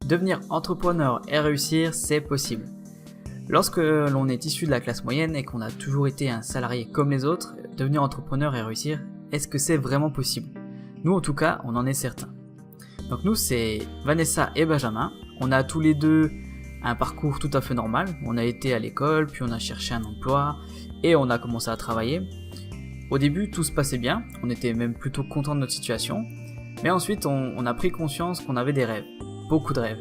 Devenir entrepreneur et réussir, c'est possible. Lorsque l'on est issu de la classe moyenne et qu'on a toujours été un salarié comme les autres, devenir entrepreneur et réussir, est-ce que c'est vraiment possible? Nous en tout cas, on en est certain. Donc nous, c'est Vanessa et Benjamin. On a tous les deux un parcours tout à fait normal. On a été à l'école, puis on a cherché un emploi et on a commencé à travailler. Au début, tout se passait bien. On était même plutôt content de notre situation. Mais ensuite, on a pris conscience qu'on avait des rêves. Beaucoup de rêves.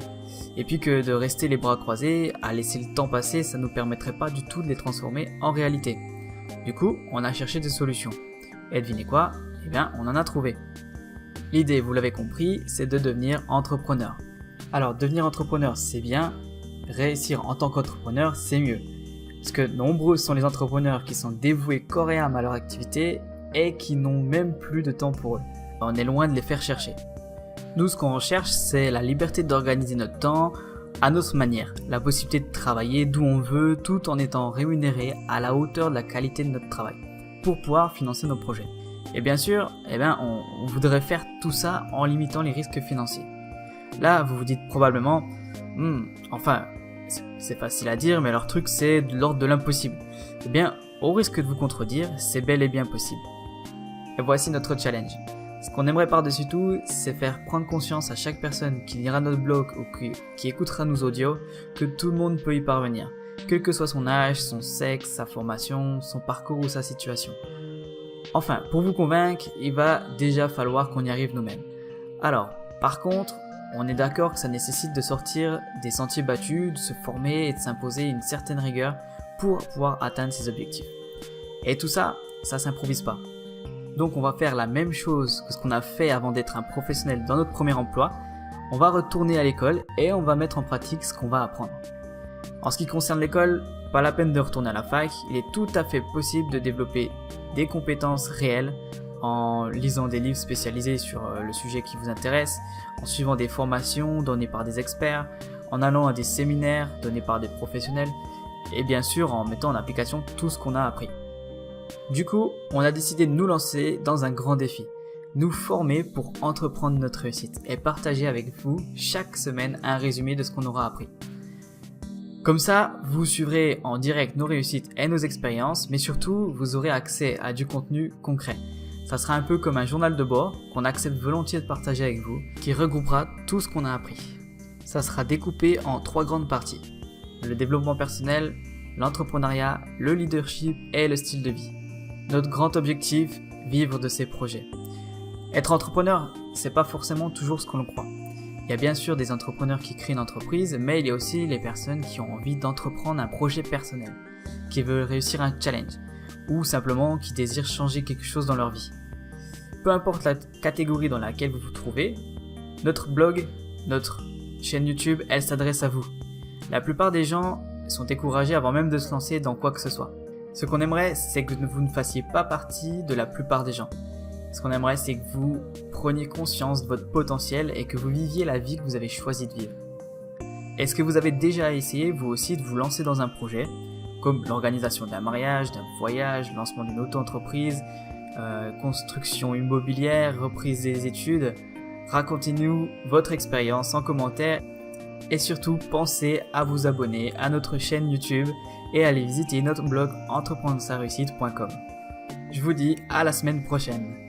Et puis que de rester les bras croisés, à laisser le temps passer, ça ne nous permettrait pas du tout de les transformer en réalité. Du coup, on a cherché des solutions. Et devinez quoi? Eh bien, on en a trouvé. L'idée, vous l'avez compris, c'est de devenir entrepreneur. Alors, devenir entrepreneur, c'est bien. Réussir en tant qu'entrepreneur, c'est mieux. Parce que nombreux sont les entrepreneurs qui sont dévoués corps et âme à leur activité et qui n'ont même plus de temps pour eux. On est loin de les faire chercher. Nous, ce qu'on recherche, c'est la liberté d'organiser notre temps à notre manière, la possibilité de travailler d'où on veut tout en étant rémunéré à la hauteur de la qualité de notre travail pour pouvoir financer nos projets. Et bien sûr, on voudrait faire tout ça en limitant les risques financiers. Là, vous vous dites probablement, c'est facile à dire, mais leur truc c'est de l'ordre de l'impossible. Eh bien, au risque de vous contredire, c'est bel et bien possible. Et voici notre challenge. Ce qu'on aimerait par-dessus tout, c'est faire prendre conscience à chaque personne qui lira notre blog ou qui écoutera nos audios que tout le monde peut y parvenir, quel que soit son âge, son sexe, sa formation, son parcours ou sa situation. Enfin, pour vous convaincre, il va déjà falloir qu'on y arrive nous-mêmes. Alors, par contre, on est d'accord que ça nécessite de sortir des sentiers battus, de se former et de s'imposer une certaine rigueur pour pouvoir atteindre ses objectifs. Et tout ça, ça s'improvise pas. Donc on va faire la même chose que ce qu'on a fait avant d'être un professionnel dans notre premier emploi. On va retourner à l'école et on va mettre en pratique ce qu'on va apprendre. En ce qui concerne l'école, pas la peine de retourner à la fac, il est tout à fait possible de développer des compétences réelles en lisant des livres spécialisés sur le sujet qui vous intéresse, en suivant des formations données par des experts, en allant à des séminaires donnés par des professionnels et bien sûr en mettant en application tout ce qu'on a appris. Du coup, on a décidé de nous lancer dans un grand défi, nous former pour entreprendre notre réussite et partager avec vous chaque semaine un résumé de ce qu'on aura appris. Comme ça, vous suivrez en direct nos réussites et nos expériences, mais surtout, vous aurez accès à du contenu concret. Ça sera un peu comme un journal de bord qu'on accepte volontiers de partager avec vous, qui regroupera tout ce qu'on a appris. Ça sera découpé en 3 grandes parties. Le développement personnel, l'entrepreneuriat, le leadership et le style de vie. Notre grand objectif, vivre de ses projets. Être entrepreneur, c'est pas forcément toujours ce qu'on le croit. Il y a bien sûr des entrepreneurs qui créent une entreprise, mais il y a aussi les personnes qui ont envie d'entreprendre un projet personnel, qui veulent réussir un challenge, ou simplement qui désirent changer quelque chose dans leur vie. Peu importe la catégorie dans laquelle vous vous trouvez, notre blog, notre chaîne YouTube, elle s'adresse à vous. La plupart des gens sont découragés avant même de se lancer dans quoi que ce soit. Ce qu'on aimerait, c'est que vous ne fassiez pas partie de la plupart des gens. Ce qu'on aimerait, c'est que vous preniez conscience de votre potentiel et que vous viviez la vie que vous avez choisi de vivre. Est-ce que vous avez déjà essayé, vous aussi, de vous lancer dans un projet, comme l'organisation d'un mariage, d'un voyage, lancement d'une auto-entreprise, construction immobilière, reprise des études? Racontez-nous votre expérience en commentaire et surtout pensez à vous abonner à notre chaîne YouTube et à aller visiter notre blog entreprendre-sa-réussite.com. Je vous dis à la semaine prochaine.